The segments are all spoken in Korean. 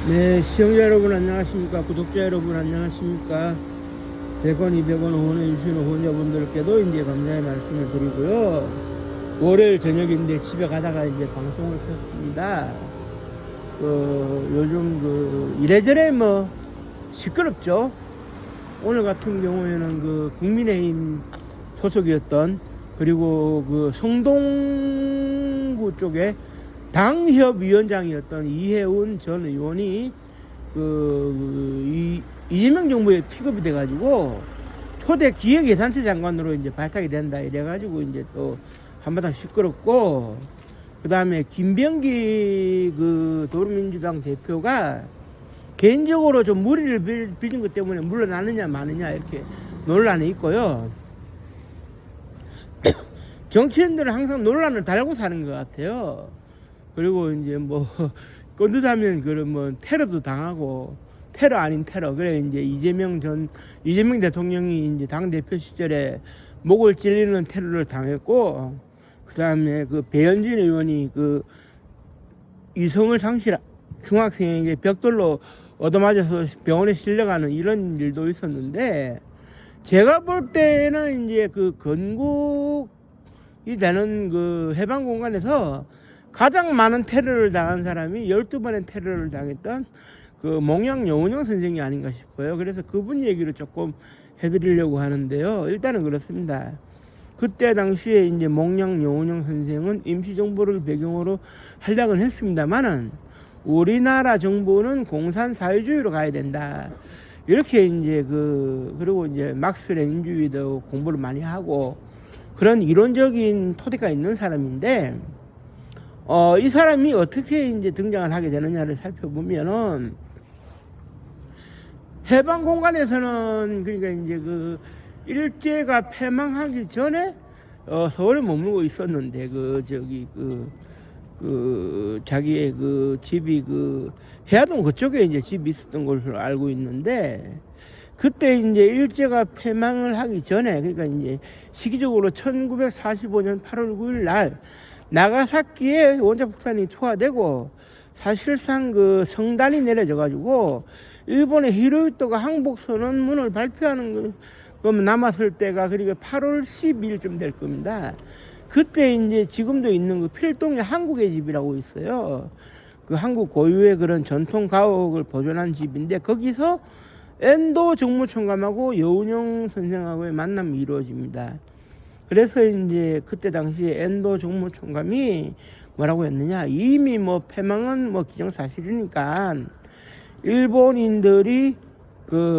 네, 시청자 여러분 안녕하십니까? 구독자 여러분 안녕하십니까? 100원, 200원 후원해주시는 후원자분들께도 이제 감사의 말씀을 드리고요. 월요일 저녁인데 집에 가다가 이제 방송을 켰습니다. 요즘 이래저래 시끄럽죠? 오늘 같은 경우에는 국민의힘 소속이었던, 그리고 성동구 쪽에 당협위원장이었던 이해운 전 의원이 이재명 정부에 픽업이 돼가지고 초대 기획예산처 장관으로 이제 발탁이 된다 이래가지고 이제 또 한바탕 시끄럽고, 그 다음에 김병기 더불어민주당 대표가 개인적으로 좀 무리를 빚은 것 때문에 물러나느냐 마느냐 이렇게 논란이 있고요. 정치인들은 항상 논란을 달고 사는 것 같아요. 그리고 이제 건드자면 테러도 당하고, 테러 아닌 테러. 그래 이제 이재명 대통령이 이제 당 대표 시절에 목을 찔리는 테러를 당했고, 그 다음에 배현진 의원이 이성을 상실한 중학생에게 벽돌로 얻어맞아서 병원에 실려가는 이런 일도 있었는데, 제가 볼 때는 이제 건국이 되는 해방 공간에서 가장 많은 테러를 당한 사람이 12번의 테러를 당했던 몽양 여운형 선생이 아닌가 싶어요. 그래서 그분 얘기를 조금 해드리려고 하는데요. 일단은 그렇습니다. 그때 당시에 이제 몽양 여운형 선생은 임시정부를 배경으로 활약을 했습니다만은, 우리나라 정부는 공산 사회주의로 가야 된다. 이렇게 이제 그리고 이제 막스 레닌주의도 공부를 많이 하고 그런 이론적인 토대가 있는 사람인데, 이 사람이 어떻게 이제 등장을 하게 되느냐를 살펴보면은, 해방 공간에서는 그러니까 이제 일제가 패망하기 전에 서울에 머물고 있었는데, 자기의 집이 해화동 그쪽에 이제 집이 있었던 걸로 알고 있는데, 그때 이제 일제가 패망을 하기 전에, 그러니까 이제 시기적으로 1945년 8월 9일 날 나가사키에 원자폭탄이 투하되고, 사실상 성단이 내려져 가지고 일본의 히로히토가 항복 선언문을 발표하는 남았을 때가 그리고 8월 12일쯤 될 겁니다. 그때 이제 지금도 있는 필동의 한국의 집이라고 있어요. 한국 고유의 그런 전통 가옥을 보존한 집인데, 거기서 엔도 정무총감하고 여운형 선생하고의 만남이 이루어집니다. 그래서 이제 그때 당시에 엔도 정무총감이 뭐라고 했느냐, 이미 패망은 기정사실이니까 일본인들이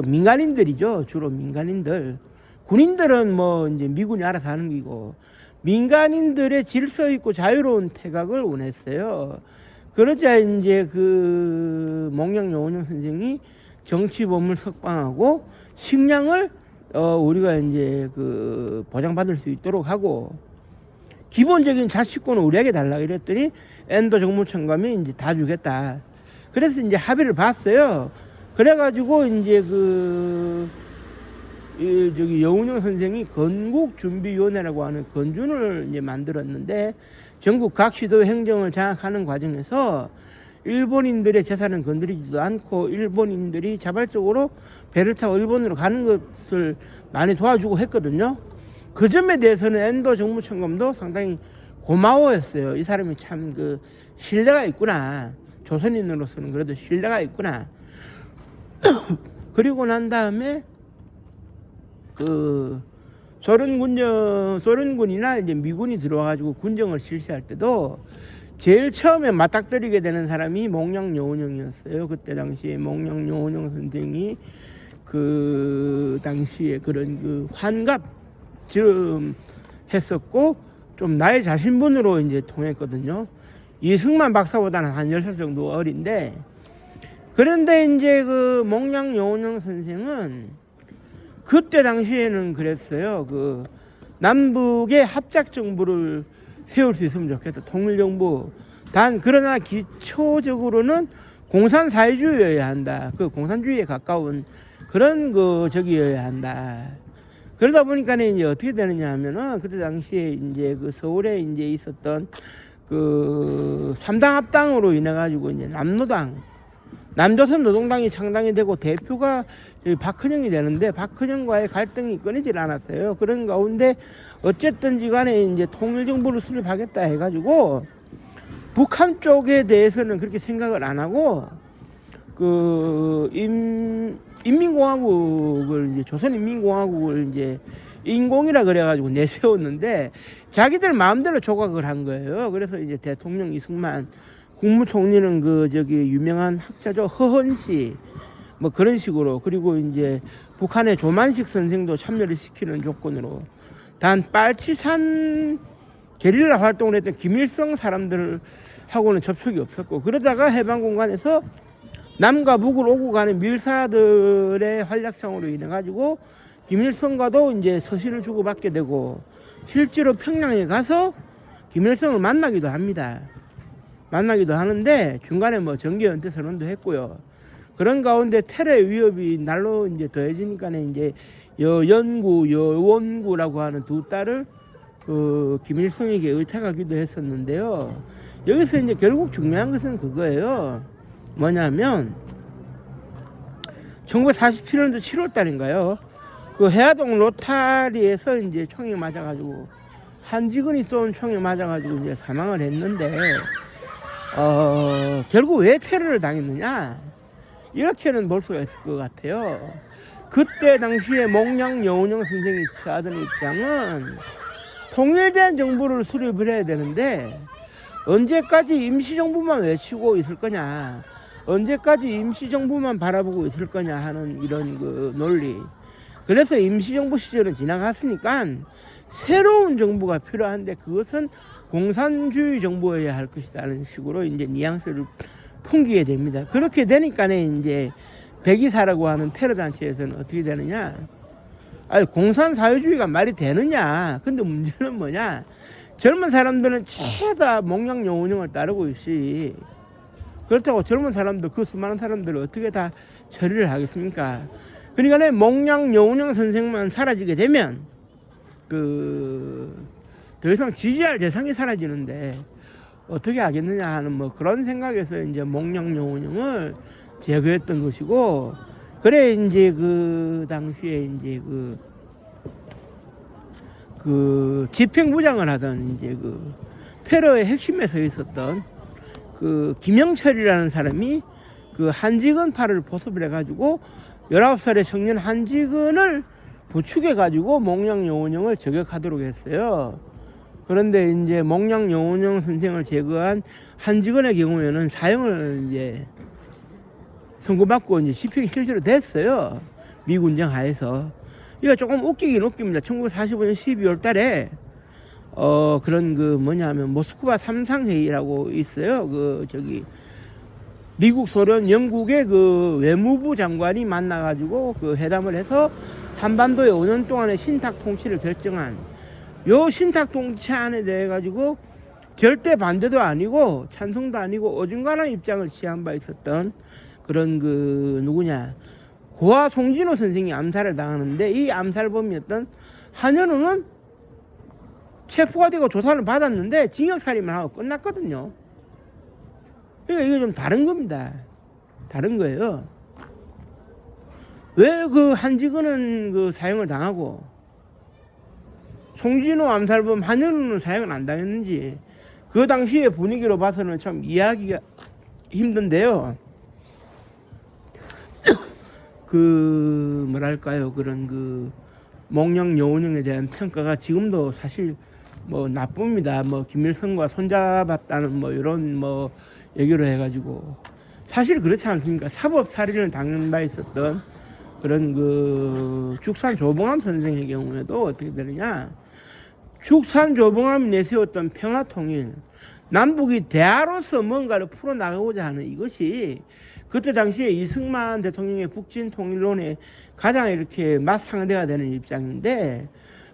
민간인들이죠. 주로 민간인들. 군인들은 이제 미군이 알아서 하는 기고, 민간인들의 질서 있고 자유로운 퇴각을 원했어요. 그러자 이제 몽양 여운형 선생이 정치범을 석방하고 식량을 우리가 이제 보장받을 수 있도록 하고, 기본적인 자치권을 우리에게 달라 이랬더니 엔도 정무총감이 이제 다 주겠다. 그래서 이제 합의를 봤어요. 그래가지고 이제 여운형 선생이 건국준비위원회라고 하는 건준을 이제 만들었는데, 전국 각 시도 행정을 장악하는 과정에서 일본인들의 재산은 건드리지도 않고, 일본인들이 자발적으로 배를 타고 일본으로 가는 것을 많이 도와주고 했거든요. 그 점에 대해서는 엔도 정무총감도 상당히 고마워했어요. 이 사람이 참 신뢰가 있구나. 조선인으로서는 그래도 신뢰가 있구나. 그리고 난 다음에 소련군이나 이제 미군이 들어와가지고 군정을 실시할 때도 제일 처음에 맞닥뜨리게 되는 사람이 몽양 여운형이었어요. 그때 당시에 몽양 여운형 선생이 당시에 그런 환갑 좀 했었고, 좀 나이 자신분으로 이제 통했거든요. 이승만 박사보다는 한 10살 정도 어린데, 그런데 이제 몽양 여운형 선생은 그때 당시에는 그랬어요. 남북의 합작 정부를 세울 수 있으면 좋겠다. 통일정부. 그러나 기초적으로는 공산사회주의여야 한다. 공산주의에 가까운 그런 적이어야 한다. 그러다 보니까 이제 어떻게 되느냐 하면은, 그때 당시에 이제 서울에 이제 있었던 3당 합당으로 인해 가지고 이제 남로당 남조선 노동당이 창당이 되고 대표가 박헌영이 되는데 박헌영과의 갈등이 끊이질 않았어요. 그런 가운데 어쨌든지 간에 이제 통일정부를 수립하겠다 해가지고 북한 쪽에 대해서는 그렇게 생각을 안 하고 그 인민공화국을 이제 조선인민공화국을 이제 인공이라 그래가지고 내세웠는데 자기들 마음대로 조각을 한 거예요. 그래서 이제 대통령 이승만, 국무총리는 그 저기 유명한 학자죠 허헌씨 뭐 그런 식으로, 그리고 이제 북한의 조만식 선생도 참여를 시키는 조건으로, 단 빨치산 게릴라 활동을 했던 김일성 사람들하고는 접촉이 없었고, 그러다가 해방공간에서 남과 북을 오고 가는 밀사들의 활약상으로 인해 가지고 김일성과도 이제 서신을 주고받게 되고, 실제로 평양에 가서 김일성을 만나기도 합니다. 만나기도 하는데 중간에 뭐 정계 은퇴 선언도 했고요. 그런 가운데 테러의 위협이 날로 이제 더해지니까 이제 여연구, 여원구라고 하는 두 딸을 그 김일성에게 의탁하기도 했었는데요. 여기서 이제 결국 중요한 것은 그거예요. 뭐냐면 1947년도 7월 달인가요? 그 해화동 로타리에서 이제 총에 맞아가지고 한직원이 쏜 총에 맞아가지고 이제 사망을 했는데, 결국 왜 테러를 당했느냐? 이렇게는 볼 수가 있을 것 같아요. 그때 당시에 몽양 여운형 선생이 취하던 입장은 통일된 정부를 수립을 해야 되는데 언제까지 임시정부만 외치고 있을 거냐, 언제까지 임시정부만 바라보고 있을 거냐 하는 이런 그 논리. 그래서 임시정부 시절은 지나갔으니까 새로운 정부가 필요한데 그것은 공산주의 정부여야 할 것이라는 식으로 이제 뉘앙스를 풍기게 됩니다. 그렇게 되니까 이제 백이사라고 하는 테러 단체에서는 어떻게 되느냐? 아니, 공산사회주의가 말이 되느냐? 근데 문제는 뭐냐? 젊은 사람들은 죄다 몽양 여운형을 따르고 있지. 그렇다고 젊은 사람들, 그 수많은 사람들을 어떻게 다 처리를 하겠습니까? 그러니까 몽양 여운형 선생만 사라지게 되면 더 이상 지지할 대상이 사라지는데 어떻게 하겠느냐 하는 뭐 그런 생각에서 이제 몽양 여운형을 제거했던 것이고, 그래 이제 그 당시에 이제 그 집행부장을 하던 이제 그 테러의 핵심에 서 있었던 그 김영철이라는 사람이 그 한직은파를 포섭을 해가지고 19살의 청년 한직은을 부축해가지고 몽양 여운형을 저격하도록 했어요. 그런데 이제 몽양 여운형 선생을 제거한 한직은의 경우에는 사형을 이제 선고받고 이제 집행이 실제로 됐어요. 미군정 하에서. 이거 조금 웃기긴 웃깁니다. 1945년 12월 달에 그런 그 뭐냐면 모스크바 삼상회의라고 있어요. 그 저기 미국, 소련, 영국의 그 외무부 장관이 만나가지고 그 회담을 해서 한반도의 5년 동안의 신탁 통치를 결정한, 요 신탁 통치안에 대해 가지고 절대 반대도 아니고 찬성도 아니고 어중간한 입장을 취한 바 있었던 그런 그 누구냐, 고아 송진호 선생이 암살을 당하는데 이 암살범이었던 한현우는 체포가 되고 조사를 받았는데 징역살인만 하고 끝났거든요. 그러니까 이게 좀 다른 겁니다. 다른 거예요. 왜 그 한직은은 그 사형을 당하고 송진호 암살범 한현우는 사형을 안 당했는지 그 당시의 분위기로 봐서는 참 이해하기가 힘든데요. 그 뭐랄까요, 그런 그 몽양 여운형에 대한 평가가 지금도 사실 뭐 나쁩니다. 뭐 김일성과 손잡았다는 뭐 이런 뭐 얘기로 해가지고 사실 그렇지 않습니까? 사법 살인을 당한 바 있었던 그런 그 죽산 조봉암 선생의 경우에도 어떻게 되느냐, 죽산 조봉암이 내세웠던 평화통일, 남북이 대화로서 뭔가를 풀어나가고자 하는 이것이 그때 당시에 이승만 대통령의 북진 통일론에 가장 이렇게 맞상대가 되는 입장인데,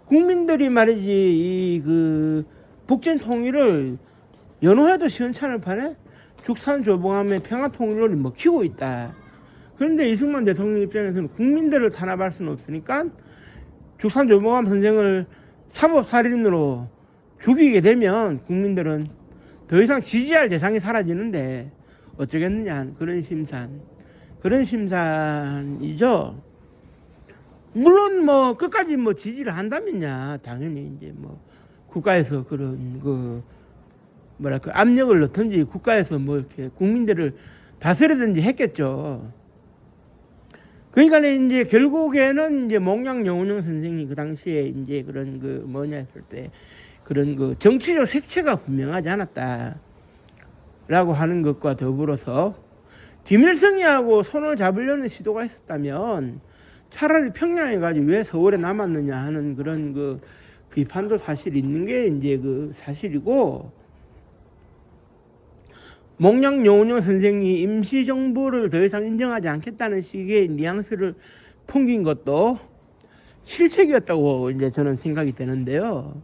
국민들이 말이지 이 그 북진 통일을 연호해도 시원찮을 판에 죽산 조봉암의 평화 통일론을 먹히고 있다. 그런데 이승만 대통령 입장에서는 국민들을 탄압할 수는 없으니까 죽산 조봉암 선생을 사법살인으로 죽이게 되면 국민들은 더 이상 지지할 대상이 사라지는데 어쩌겠느냐 하는 그런 심산이죠. 물론 뭐 끝까지 뭐 지지를 한다면야 당연히 이제 뭐 국가에서 그런 그 뭐랄까 압력을 넣든지 국가에서 뭐 이렇게 국민들을 다스리든지 했겠죠. 그러니까 이제 결국에는 이제 몽양 영운영 선생이 그 당시에 이제 그런 그 뭐냐 했을 때 그런 그 정치적 색채가 분명하지 않았다라고 하는 것과 더불어서 김일성이하고 손을 잡으려는 시도가 있었다면 차라리 평양에 가지 왜 서울에 남았느냐 하는 그런 그 비판도 사실 있는 게 이제 그 사실이고, 몽양 영운영 선생이 임시정부를 더 이상 인정하지 않겠다는 식의 뉘앙스를 풍긴 것도 실책이었다고 이제 저는 생각이 되는데요.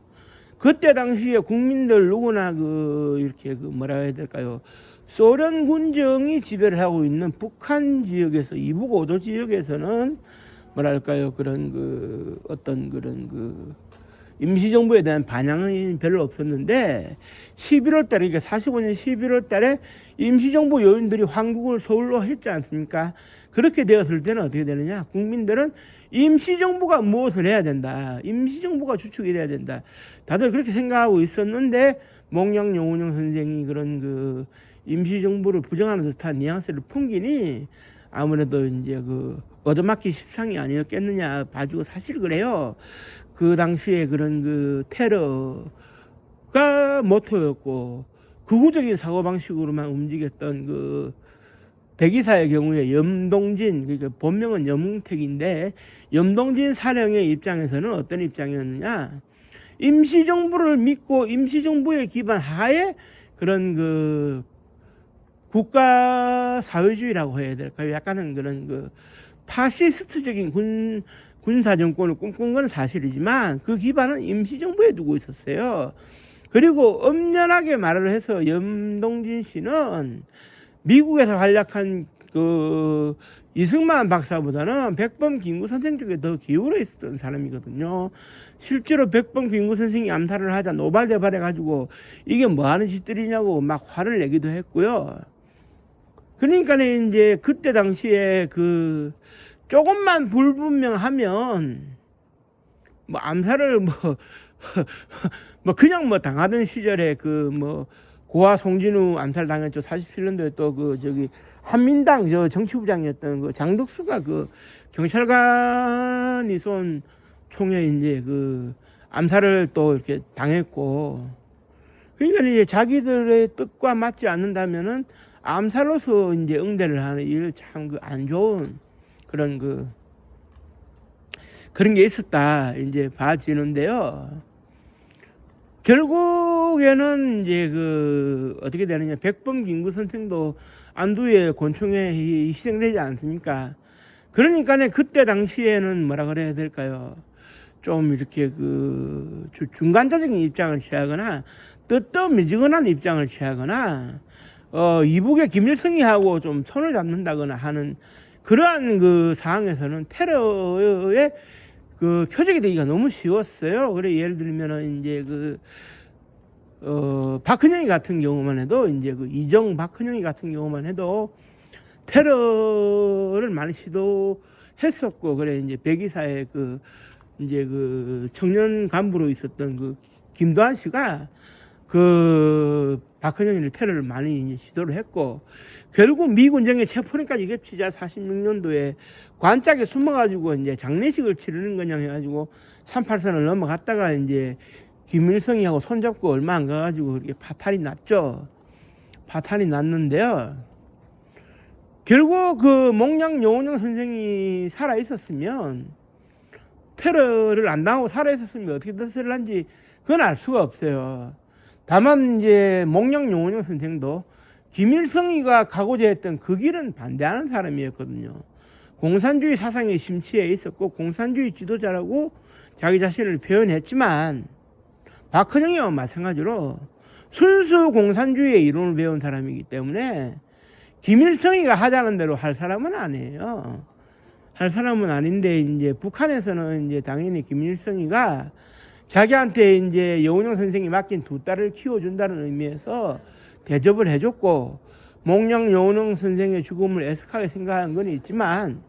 그때 당시에 국민들 누구나 그 이렇게 그 뭐라 해야 될까요? 소련 군정이 지배를 하고 있는 북한 지역에서 이북 5도 지역에서는 뭐랄까요? 그런 그 어떤 그런 그 임시정부에 대한 반향은 별로 없었는데 11월 달에, 그러니까 45년 11월 달에 임시정부 요인들이 황국을 서울로 했지 않습니까? 그렇게 되었을 때는 어떻게 되느냐? 국민들은 임시정부가 무엇을 해야 된다. 임시정부가 주축이 돼야 된다. 다들 그렇게 생각하고 있었는데 몽양 영운영 선생이 그런 그 임시정부를 부정하는 듯한 뉘앙스를 풍기니 아무래도 이제 그 얻어맞기 십상이 아니었겠느냐 봐주고, 사실 그래요. 그 당시에 그런 그 테러가 모토였고 극우적인 사고방식으로만 움직였던 그 백이사의 경우에 염동진, 그러니까 본명은 염웅택인데 염동진 사령의 입장에서는 어떤 입장이었느냐, 임시정부를 믿고 임시정부의 기반 하에 그런 그 국가 사회주의라고 해야 될까요? 약간은 그런 그 파시스트적인 군사 정권을 꿈꾼 건 사실이지만 그 기반은 임시정부에 두고 있었어요. 그리고 엄연하게 말을 해서 염동진 씨는 미국에서 활약한 그 이승만 박사보다는 백범 김구 선생 쪽에 더 기울어 있었던 사람이거든요. 실제로 백범 김구 선생이 암살을 하자 노발대발해가지고 이게 뭐 하는 짓들이냐고 막 화를 내기도 했고요. 그러니까 이제 그때 당시에 그 조금만 불분명하면 뭐 암살을 뭐 그냥 뭐 당하던 시절에 그 뭐 고아 송진우 암살 당했죠. 47년도에 또 그 저기 한민당 저 정치부장이었던 그 장덕수가 그 경찰관이 쏜 총에 이제 그 암살을 또 이렇게 당했고, 그러니까 이제 자기들의 뜻과 맞지 않는다면은 암살로서 이제 응대를 하는 일, 참 그 안 좋은 그런 그런 게 있었다 이제 봐지는데요. 결국에는 이제 그 어떻게 되느냐, 백범 김구 선생도 안두의 권총에 희생되지 않습니까? 그러니까 그때 당시에는 뭐라 그래야 될까요? 좀 이렇게 그 중간자적인 입장을 취하거나 뜨뜻미지근한 입장을 취하거나 이북의 김일성이하고 좀 손을 잡는다거나 하는 그러한 그 상황에서는 테러의 그 표적이 되기가 너무 쉬웠어요. 그래 예를 들면은 이제 박헌영이 같은 경우만 해도 이제 그 이정 박헌영이 같은 경우만 해도 테러를 많이 시도했었고, 그래 이제 백이사의 그 이제 그 청년 간부로 있었던 그 김도한 씨가 그 박헌영이 테러를 많이 이제 시도를 했고, 결국 미군정의 체포령까지 겹치자 46년도에 관짝에 숨어가지고 이제 장례식을 치르는 거냐 해가지고 38선을 넘어갔다가 이제 김일성이하고 손잡고 얼마 안 가가지고 그렇게 파탄이 났죠. 파탄이 났는데요. 결국 그 몽양 영운영 선생이 살아 있었으면, 테러를 안 당하고 살아 있었으면 어떻게 됐을런지 그건 알 수가 없어요. 다만 이제 몽양 영운영 선생도 김일성이가 가고자 했던 그 길은 반대하는 사람이었거든요. 공산주의 사상에 심취해 있었고 공산주의 지도자라고 자기 자신을 표현했지만, 박헌영이와 마찬가지로 순수 공산주의의 이론을 배운 사람이기 때문에 김일성이가 하자는 대로 할 사람은 아니에요. 할 사람은 아닌데, 이제 북한에서는 이제 당연히 김일성이가 자기한테 이제 영운영 선생이 맡긴 두 딸을 키워준다는 의미에서 대접을 해줬고, 몽양 여운형 선생의 죽음을 애석하게 생각하는 건 있지만,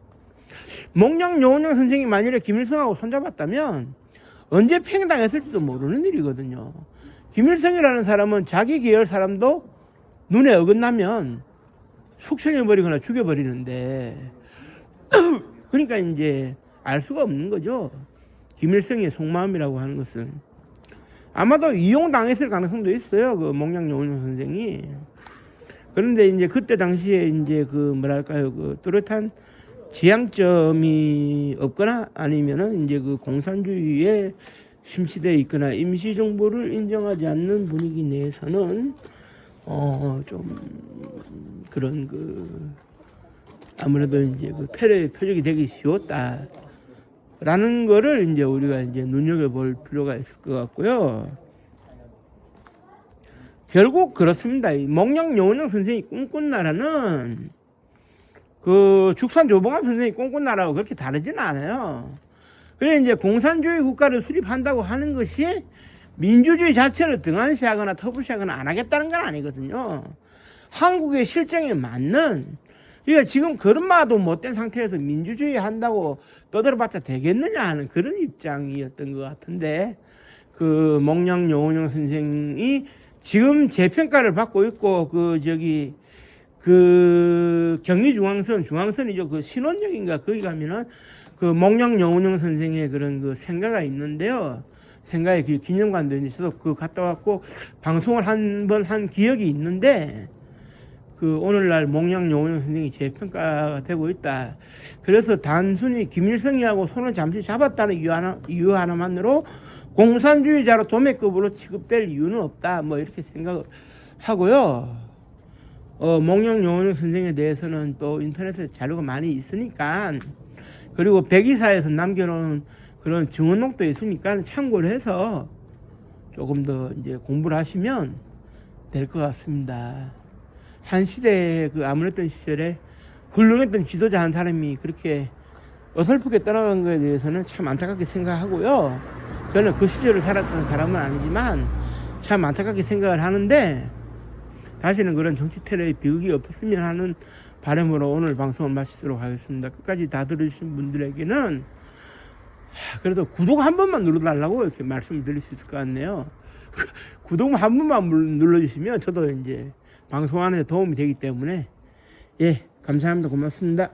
몽양 여운형 선생이 만일에 김일성하고 손잡았다면 언제 팽당했을지도 모르는 일이거든요. 김일성이라는 사람은 자기 계열 사람도 눈에 어긋나면 숙청해버리거나 죽여버리는데, 그러니까 이제 알 수가 없는 거죠. 김일성의 속마음이라고 하는 것은. 아마도 이용당했을 가능성도 있어요. 그 몽양 여운형 선생이. 그런데 이제 그때 당시에 이제 그 뭐랄까요, 그 뚜렷한 지향점이 없거나 아니면은 이제 그 공산주의에 심취되어 있거나 임시정부를 인정하지 않는 분위기 내에서는 좀 그런 그 아무래도 이제 그 패배의 표적이 되기 쉬웠다라는 거를 이제 우리가 이제 눈여겨볼 필요가 있을 것 같고요. 결국 그렇습니다. 이 몽양 여운형 선생이 꿈꾼 나라는 그 죽산 조봉암 선생이 꿈꾼 나라하고 그렇게 다르지는 않아요. 그래 이제 공산주의 국가를 수립한다고 하는 것이 민주주의 자체를 등한시하거나 터부시하거나 안 하겠다는 건 아니거든요. 한국의 실정에 맞는, 그러니까 지금 걸음마도 못된 상태에서 민주주의 한다고 떠들어봤자 되겠느냐 하는 그런 입장이었던 것 같은데, 그 몽양 여운형 선생이 지금 재평가를 받고 있고, 그 중앙선이죠. 그 신원역인가 거기 가면은 그 몽양 여운형 선생의 그런 그 생가가 있는데요. 생가의 그 기념관도 있는데 저도 그 갔다 왔고 방송을 한 번 한 기억이 있는데, 그 오늘날 몽양 여운형 선생이 재평가가 되고 있다. 그래서 단순히 김일성이하고 손을 잠시 잡았다는 이유 하나만으로 공산주의자로 도매급으로 취급될 이유는 없다. 뭐 이렇게 생각을 하고요. 몽양 여운형 선생에 대해서는 또 인터넷에 자료가 많이 있으니까, 그리고 백이사에서 남겨놓은 그런 증언록도 있으니까 참고를 해서 조금 더 이제 공부를 하시면 될 것 같습니다. 한 시대에 그 아무랬던 시절에 훌륭했던 지도자 한 사람이 그렇게 어설프게 떠나간 것에 대해서는 참 안타깝게 생각하고요. 저는 그 시절을 살았던 사람은 아니지만 참 안타깝게 생각을 하는데, 다시는 그런 정치 테러의 비극이 없었으면 하는 바람으로 오늘 방송을 마치도록 하겠습니다. 끝까지 다 들으신 분들에게는 그래도 구독 한 번만 눌러달라고 이렇게 말씀을 드릴 수 있을 것 같네요. 구독 한 번만 눌러주시면 저도 이제 방송 안에 도움이 되기 때문에, 예, 감사합니다. 고맙습니다.